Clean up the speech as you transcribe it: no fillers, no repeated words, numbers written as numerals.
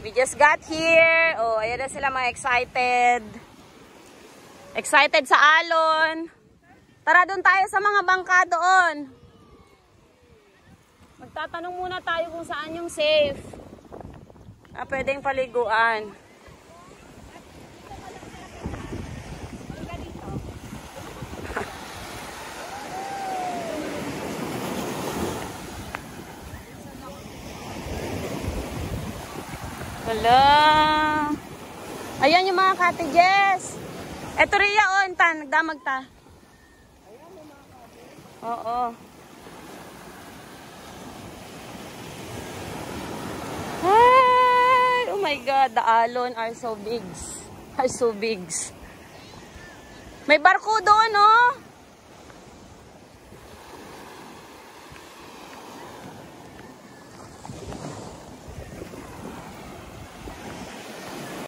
We just got here. Oh, ayan na sila mga excited. Excited sa alon. Tara doon tayo sa mga bangka doon. Magtatanong muna tayo kung saan yung safe. Pwedeng paliguan. Wala. Ayan yung mga cottages. Eto Ria, oh, tan, nagdamag ta. Oo. Ay, oh my God, the alon are so big. Are so big. May barko doon, oh.